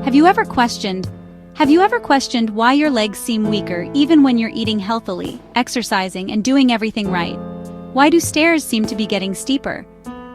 Have you ever questioned why your legs seem weaker even when you're eating healthily, exercising, and doing everything right? Why do stairs seem to be getting steeper?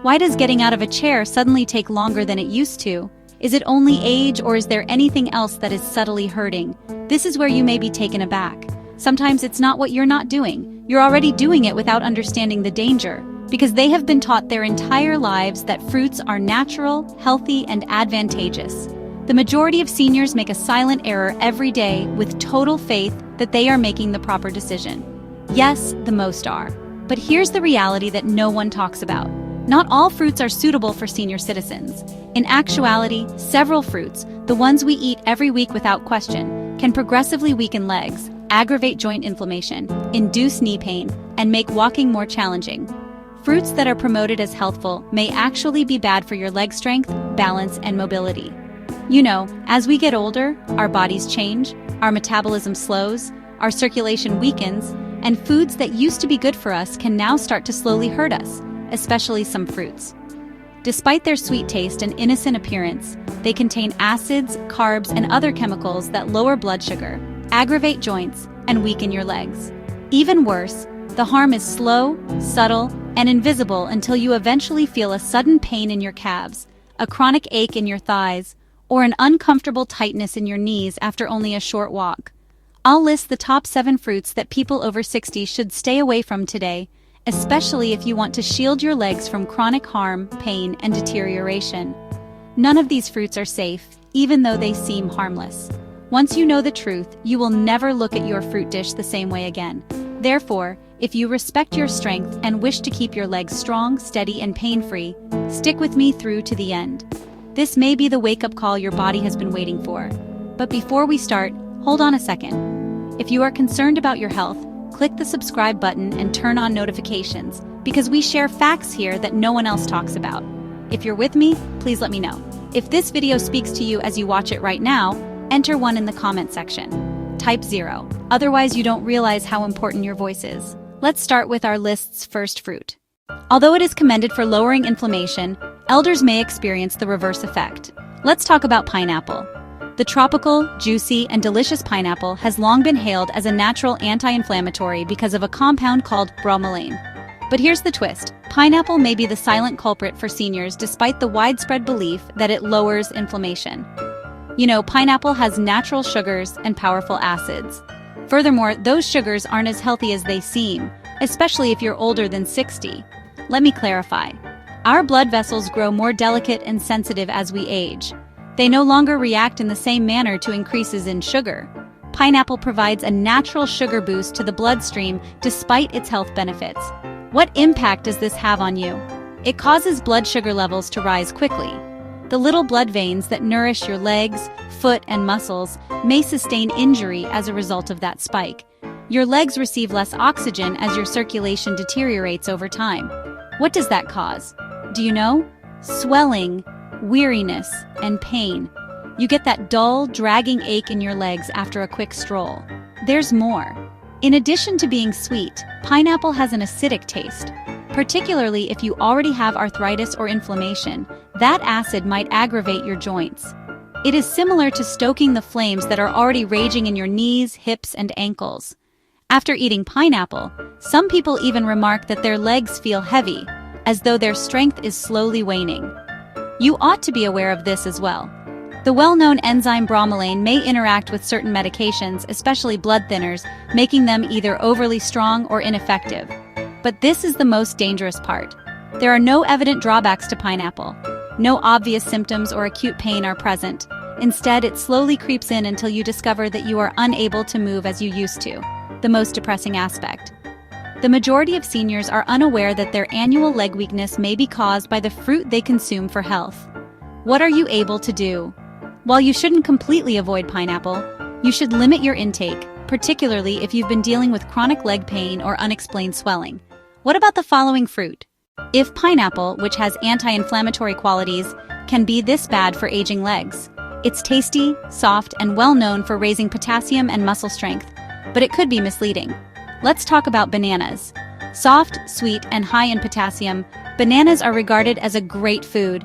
Why does getting out of a chair suddenly take longer than it used to? Is it only age, or is there anything else that is subtly hurting? This is where you may be taken aback. Sometimes it's not what you're not doing. You're already doing it without understanding the danger, because they have been taught their entire lives that fruits are natural, healthy, and advantageous. The majority of seniors make a silent error every day with total faith that they are making the proper decision. Yes, the most are. But here's the reality that no one talks about. Not all fruits are suitable for senior citizens. In actuality, several fruits, the ones we eat every week without question, can progressively weaken legs, aggravate joint inflammation, induce knee pain, and make walking more challenging. Fruits that are promoted as healthful may actually be bad for your leg strength, balance, and mobility. You know, as we get older, our bodies change, our metabolism slows, our circulation weakens, and foods that used to be good for us can now start to slowly hurt us, especially some fruits. Despite their sweet taste and innocent appearance, they contain acids, carbs, and other chemicals that lower blood sugar, aggravate joints, and weaken your legs. Even worse, the harm is slow, subtle, and invisible until you eventually feel a sudden pain in your calves, a chronic ache in your thighs, or an uncomfortable tightness in your knees after only a short walk. I'll list the top 7 fruits that people over 60 should stay away from today, especially if you want to shield your legs from chronic harm, pain, and deterioration. None of these fruits are safe, even though they seem harmless. Once you know the truth, you will never look at your fruit dish the same way again. Therefore, if you respect your strength and wish to keep your legs strong, steady, and pain-free, stick with me through to the end. This may be the wake-up call your body has been waiting for. But before we start, hold on a second. If you are concerned about your health, click the subscribe button and turn on notifications, because we share facts here that no one else talks about. If you're with me, please let me know. If this video speaks to you as you watch it right now, enter 1 in the comment section. Type 0. Otherwise, you don't realize how important your voice is. Let's start with our list's first fruit. Although it is commended for lowering inflammation, elders may experience the reverse effect. Let's talk about pineapple. The tropical, juicy, and delicious pineapple has long been hailed as a natural anti-inflammatory because of a compound called bromelain. But here's the twist. Pineapple may be the silent culprit for seniors despite the widespread belief that it lowers inflammation. You know, pineapple has natural sugars and powerful acids. Furthermore, those sugars aren't as healthy as they seem, especially if you're older than 60. Let me clarify. Our blood vessels grow more delicate and sensitive as we age. They no longer react in the same manner to increases in sugar. Pineapple provides a natural sugar boost to the bloodstream despite its health benefits. What impact does this have on you? It causes blood sugar levels to rise quickly. The little blood veins that nourish your legs, foot, and muscles may sustain injury as a result of that spike. Your legs receive less oxygen as your circulation deteriorates over time. What does that cause? Do you know? Swelling, weariness, and pain. You get that dull, dragging ache in your legs after a quick stroll. There's more. In addition to being sweet, pineapple has an acidic taste. Particularly if you already have arthritis or inflammation, that acid might aggravate your joints. It is similar to stoking the flames that are already raging in your knees, hips, and ankles. After eating pineapple, some people even remark that their legs feel heavy, as though their strength is slowly waning. You ought to be aware of this as well. The well-known enzyme bromelain may interact with certain medications, especially blood thinners, making them either overly strong or ineffective. But this is the most dangerous part. There are no evident drawbacks to pineapple. No obvious symptoms or acute pain are present. Instead, it slowly creeps in until you discover that you are unable to move as you used to. The most depressing aspect. The majority of seniors are unaware that their annual leg weakness may be caused by the fruit they consume for health. What are you able to do? While you shouldn't completely avoid pineapple, you should limit your intake, particularly if you've been dealing with chronic leg pain or unexplained swelling. What about the following fruit? If pineapple, which has anti-inflammatory qualities, can be this bad for aging legs, it's tasty, soft, and well known for raising potassium and muscle strength, but it could be misleading. Let's talk about bananas. Soft, sweet, and high in potassium, bananas are regarded as a great food.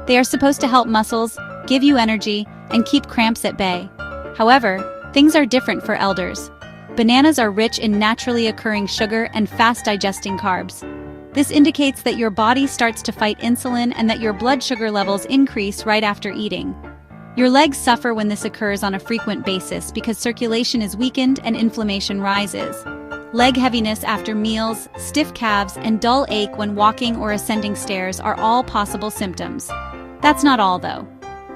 They are supposed to help muscles, give you energy, and keep cramps at bay. However, things are different for elders. Bananas are rich in naturally occurring sugar and fast-digesting carbs. This indicates that your body starts to fight insulin and that your blood sugar levels increase right after eating. Your legs suffer when this occurs on a frequent basis because circulation is weakened and inflammation rises. Leg heaviness after meals, stiff calves, and dull ache when walking or ascending stairs are all possible symptoms. That's not all, though.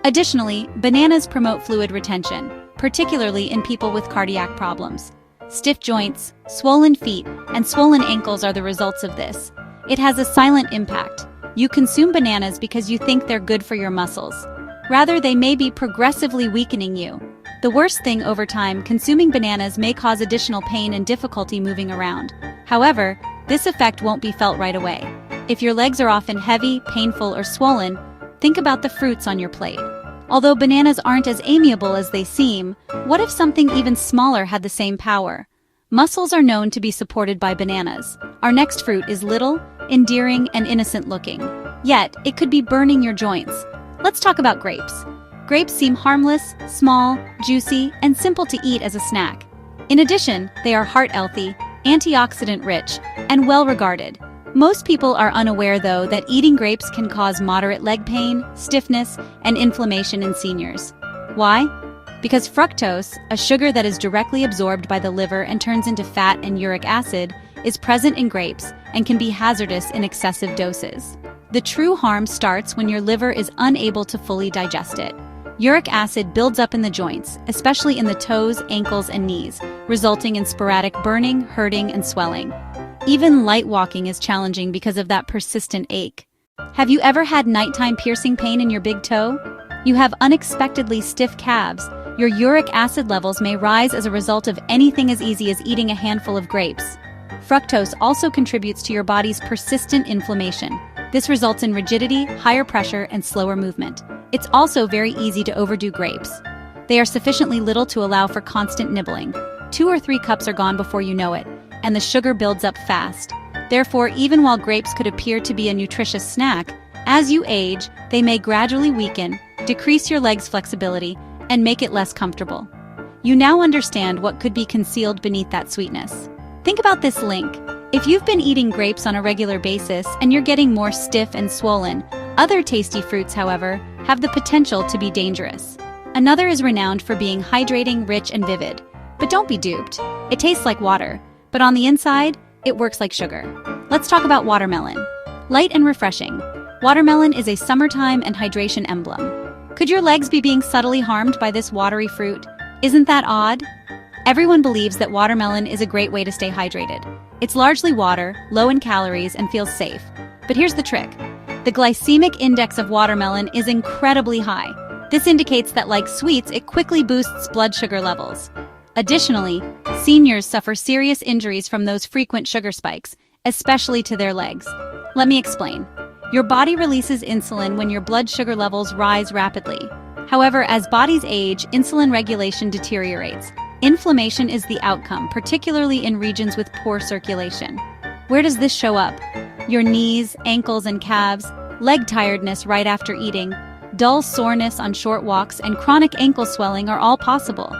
Additionally, bananas promote fluid retention, particularly in people with cardiac problems. Stiff joints, swollen feet, and swollen ankles are the results of this. It has a silent impact. You consume bananas because you think they're good for your muscles. Rather, they may be progressively weakening you. The worst thing, over time, consuming bananas may cause additional pain and difficulty moving around. However, this effect won't be felt right away. If your legs are often heavy, painful, or swollen, think about the fruits on your plate. Although bananas aren't as amiable as they seem, what if something even smaller had the same power? Mussels are known to be supported by bananas. Our next fruit is little, endearing, and innocent-looking. Yet, it could be burning your joints. Let's talk about grapes. Grapes seem harmless, small, juicy, and simple to eat as a snack. In addition, they are heart-healthy, antioxidant-rich, and well-regarded. Most people are unaware, though, that eating grapes can cause moderate leg pain, stiffness, and inflammation in seniors. Why? Because fructose, a sugar that is directly absorbed by the liver and turns into fat and uric acid, is present in grapes and can be hazardous in excessive doses. The true harm starts when your liver is unable to fully digest it. Uric acid builds up in the joints, especially in the toes, ankles, and knees, resulting in sporadic burning, hurting, and swelling. Even light walking is challenging because of that persistent ache. Have you ever had nighttime piercing pain in your big toe? You have unexpectedly stiff calves. Your uric acid levels may rise as a result of anything as easy as eating a handful of grapes. Fructose also contributes to your body's persistent inflammation. This results in rigidity, higher pressure, and slower movement. It's also very easy to overdo grapes. They are sufficiently little to allow for constant nibbling. 2 or 3 cups are gone before you know it, and the sugar builds up fast. Therefore, even while grapes could appear to be a nutritious snack, as you age, they may gradually weaken, decrease your leg's flexibility, and make it less comfortable. You now understand what could be concealed beneath that sweetness. Think about this link. If you've been eating grapes on a regular basis and you're getting more stiff and swollen, other tasty fruits, however, have the potential to be dangerous. Another is renowned for being hydrating, rich, and vivid. But don't be duped. It tastes like water, but on the inside, it works like sugar. Let's talk about watermelon. Light and refreshing. Watermelon is a summertime and hydration emblem. Could your legs be being subtly harmed by this watery fruit? Isn't that odd? Everyone believes that watermelon is a great way to stay hydrated. It's largely water, low in calories, and feels safe. But here's the trick. The glycemic index of watermelon is incredibly high. This indicates that, like sweets, it quickly boosts blood sugar levels. Additionally, seniors suffer serious injuries from those frequent sugar spikes, especially to their legs. Let me explain. Your body releases insulin when your blood sugar levels rise rapidly. However, as bodies age, insulin regulation deteriorates. Inflammation is the outcome, particularly in regions with poor circulation. Where does this show up? Your knees, ankles, and calves, leg tiredness right after eating, dull soreness on short walks, and chronic ankle swelling are all possible.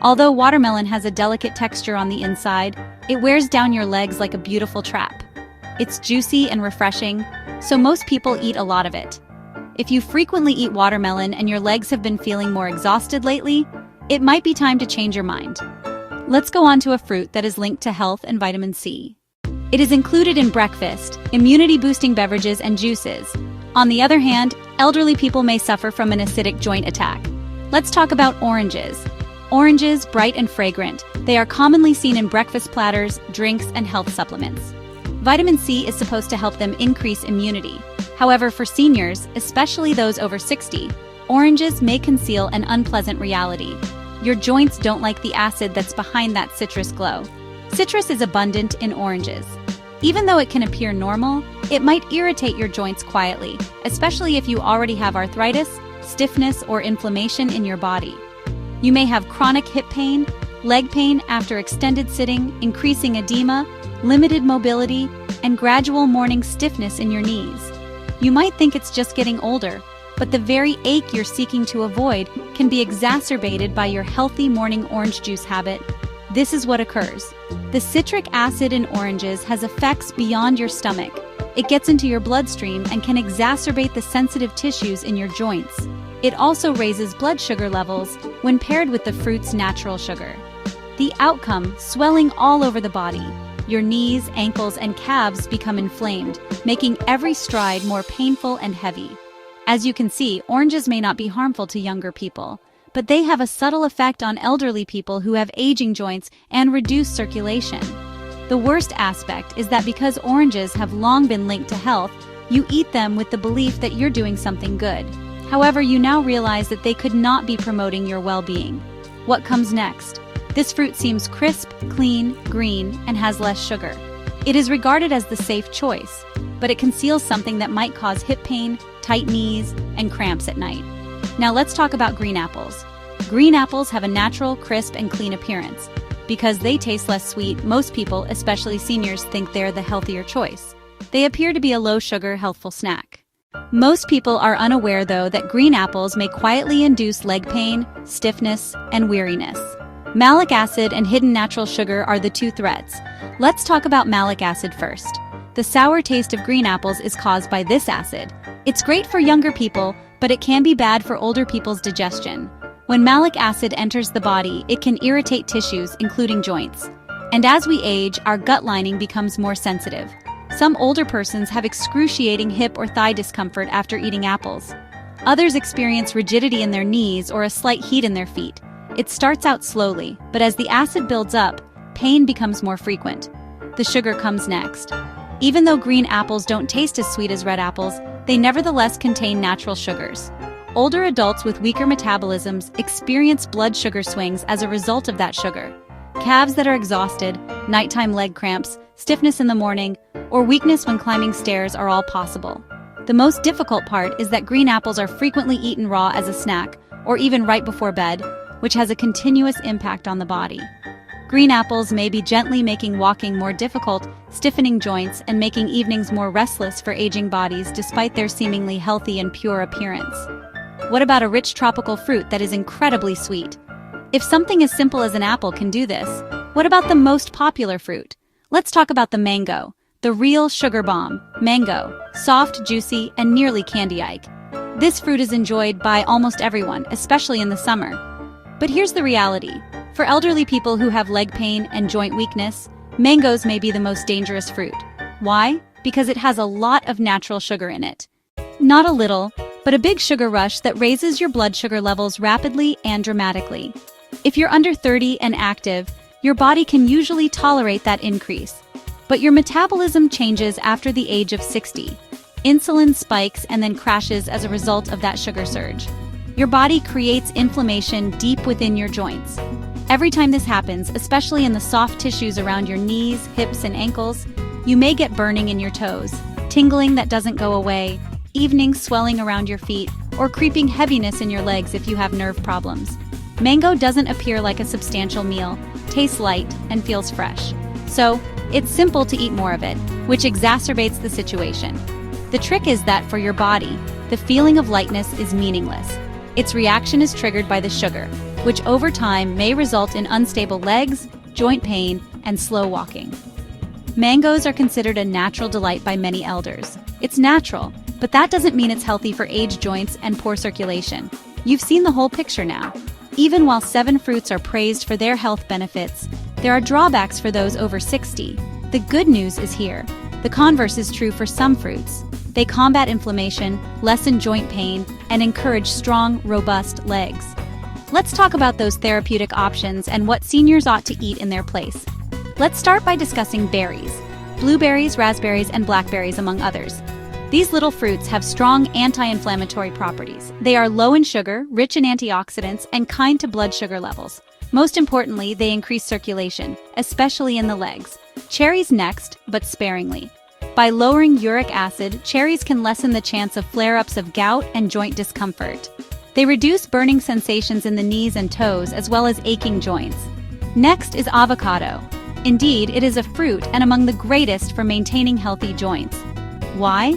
Although watermelon has a delicate texture on the inside, it wears down your legs like a beautiful trap. It's juicy and refreshing, so most people eat a lot of it. If you frequently eat watermelon and your legs have been feeling more exhausted lately, it might be time to change your mind. Let's go on to a fruit that is linked to health and vitamin C. It is included in breakfast, immunity-boosting beverages, and juices. On the other hand, elderly people may suffer from an acidic joint attack. Let's talk about oranges. Oranges, bright and fragrant, they are commonly seen in breakfast platters, drinks, and health supplements. Vitamin C is supposed to help them increase immunity. However, for seniors, especially those over 60, oranges may conceal an unpleasant reality. Your joints don't like the acid that's behind that citrus glow. Citrus is abundant in oranges. Even though it can appear normal, it might irritate your joints quietly, especially if you already have arthritis, stiffness, or inflammation in your body. You may have chronic hip pain, leg pain after extended sitting, increasing edema, limited mobility, and gradual morning stiffness in your knees. You might think it's just getting older, but the very ache you're seeking to avoid can be exacerbated by your healthy morning orange juice habit. This is what occurs. The citric acid in oranges has effects beyond your stomach. It gets into your bloodstream and can exacerbate the sensitive tissues in your joints. It also raises blood sugar levels when paired with the fruit's natural sugar. The outcome, swelling all over the body. Your knees, ankles, and calves become inflamed, making every stride more painful and heavy. As you can see, oranges may not be harmful to younger people, but they have a subtle effect on elderly people who have aging joints and reduced circulation. The worst aspect is that because oranges have long been linked to health, you eat them with the belief that you're doing something good. However, you now realize that they could not be promoting your well-being. What comes next? This fruit seems crisp, clean, green, and has less sugar. It is regarded as the safe choice, but it conceals something that might cause hip pain, tight knees, and cramps at night. Now let's talk about green apples. Green apples have a natural, crisp, and clean appearance. Because they taste less sweet, most people, especially seniors, think they're the healthier choice. They appear to be a low-sugar, healthful snack. Most people are unaware, though, that green apples may quietly induce leg pain, stiffness, and weariness. Malic acid and hidden natural sugar are the two threats. Let's talk about malic acid first. The sour taste of green apples is caused by this acid. It's great for younger people, but it can be bad for older people's digestion. When malic acid enters the body, it can irritate tissues, including joints. And as we age, our gut lining becomes more sensitive. Some older persons have excruciating hip or thigh discomfort after eating apples. Others experience rigidity in their knees or a slight heat in their feet. It starts out slowly, but as the acid builds up, pain becomes more frequent. The sugar comes next. Even though green apples don't taste as sweet as red apples, they nevertheless contain natural sugars. Older adults with weaker metabolisms experience blood sugar swings as a result of that sugar. Calves that are exhausted, nighttime leg cramps, stiffness in the morning, or weakness when climbing stairs are all possible. The most difficult part is that green apples are frequently eaten raw as a snack, or even right before bed, which has a continuous impact on the body. Green apples may be gently making walking more difficult, stiffening joints, and making evenings more restless for aging bodies despite their seemingly healthy and pure appearance. What about a rich tropical fruit that is incredibly sweet? If something as simple as an apple can do this, what about the most popular fruit? Let's talk about the mango, the real sugar bomb. Mango, soft, juicy, and nearly candy-like. This fruit is enjoyed by almost everyone, especially in the summer. But here's the reality. For elderly people who have leg pain and joint weakness, mangoes may be the most dangerous fruit. Why? Because it has a lot of natural sugar in it. Not a little, but a big sugar rush that raises your blood sugar levels rapidly and dramatically. If you're under 30 and active, your body can usually tolerate that increase. But your metabolism changes after the age of 60. Insulin spikes and then crashes as a result of that sugar surge. Your body creates inflammation deep within your joints. Every time this happens, especially in the soft tissues around your knees, hips, and ankles, you may get burning in your toes, tingling that doesn't go away, evening swelling around your feet, or creeping heaviness in your legs if you have nerve problems. Mango doesn't appear like a substantial meal, tastes light, and feels fresh. So, it's simple to eat more of it, which exacerbates the situation. The trick is that for your body, the feeling of lightness is meaningless. Its reaction is triggered by the sugar, which over time may result in unstable legs, joint pain, and slow walking. Mangoes are considered a natural delight by many elders. It's natural, but that doesn't mean it's healthy for aged joints and poor circulation. You've seen the whole picture now. Even while 7 fruits are praised for their health benefits, there are drawbacks for those over 60. The good news is here. The converse is true for some fruits. They combat inflammation, lessen joint pain, and encourage strong, robust legs. Let's talk about those therapeutic options and what seniors ought to eat in their place. Let's start by discussing berries. Blueberries, raspberries, and blackberries, among others. These little fruits have strong anti-inflammatory properties. They are low in sugar, rich in antioxidants, and kind to blood sugar levels. Most importantly, they increase circulation, especially in the legs. Cherries next, but sparingly. By lowering uric acid, cherries can lessen the chance of flare-ups of gout and joint discomfort. They reduce burning sensations in the knees and toes, as well as aching joints. Next is avocado. Indeed, it is a fruit and among the greatest for maintaining healthy joints. Why?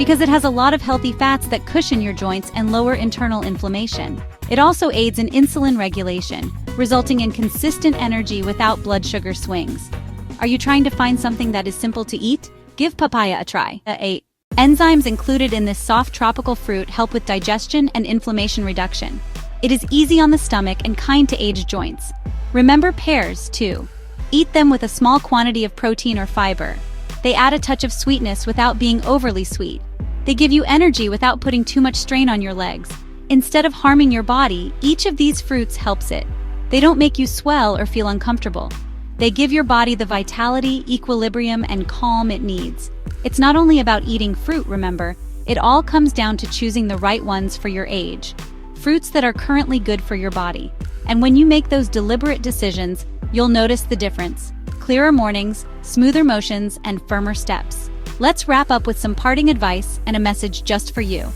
because it has a lot of healthy fats that cushion your joints and lower internal inflammation. It also aids in insulin regulation, resulting in consistent energy without blood sugar swings. Are you trying to find something that is simple to eat? Give papaya a try. 8. Enzymes included in this soft tropical fruit help with digestion and inflammation reduction. It is easy on the stomach and kind to aged joints. Remember pears, too. Eat them with a small quantity of protein or fiber. They add a touch of sweetness without being overly sweet. They give you energy without putting too much strain on your legs. Instead of harming your body, each of these fruits helps it. They don't make you swell or feel uncomfortable. They give your body the vitality, equilibrium, and calm it needs. It's not only about eating fruit, remember. It all comes down to choosing the right ones for your age. Fruits that are currently good for your body. And when you make those deliberate decisions, you'll notice the difference. Clearer mornings, smoother motions, and firmer steps. Let's wrap up with some parting advice and a message just for you.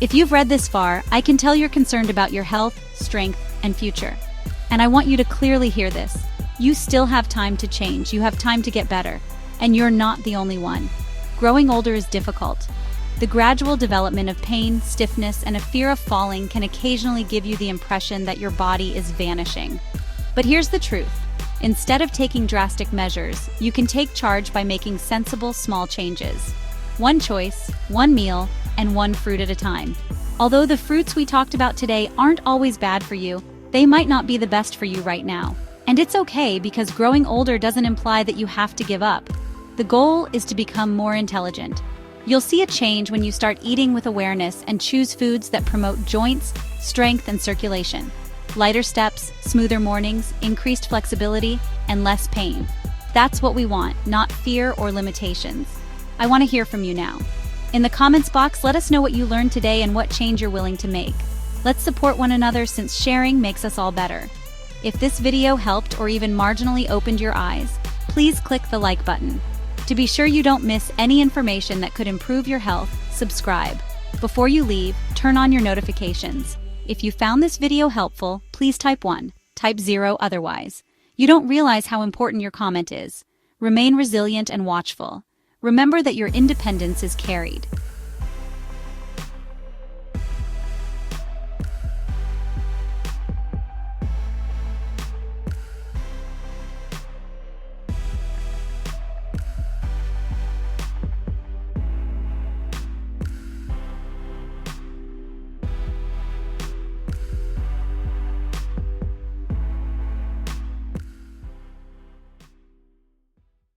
If you've read this far, I can tell you're concerned about your health, strength, and future. And I want you to clearly hear this. You still have time to change, you have time to get better. And you're not the only one. Growing older is difficult. The gradual development of pain, stiffness, and a fear of falling can occasionally give you the impression that your body is vanishing. But here's the truth. Instead of taking drastic measures, you can take charge by making sensible small changes. One choice, one meal, and one fruit at a time. Although the fruits we talked about today aren't always bad for you, they might not be the best for you right now. And it's okay, because growing older doesn't imply that you have to give up. The goal is to become more intelligent. You'll see a change when you start eating with awareness and choose foods that promote joints, strength, and circulation. Lighter steps, smoother mornings, increased flexibility, and less pain. That's what we want, not fear or limitations. I want to hear from you now. In the comments box, let us know what you learned today and what change you're willing to make. Let's support one another, since sharing makes us all better. If this video helped or even marginally opened your eyes, please click the like button. To be sure you don't miss any information that could improve your health, subscribe. Before you leave, turn on your notifications. If you found this video helpful, please type 1, type 0 otherwise. You don't realize how important your comment is. Remain resilient and watchful. Remember that your independence is carried.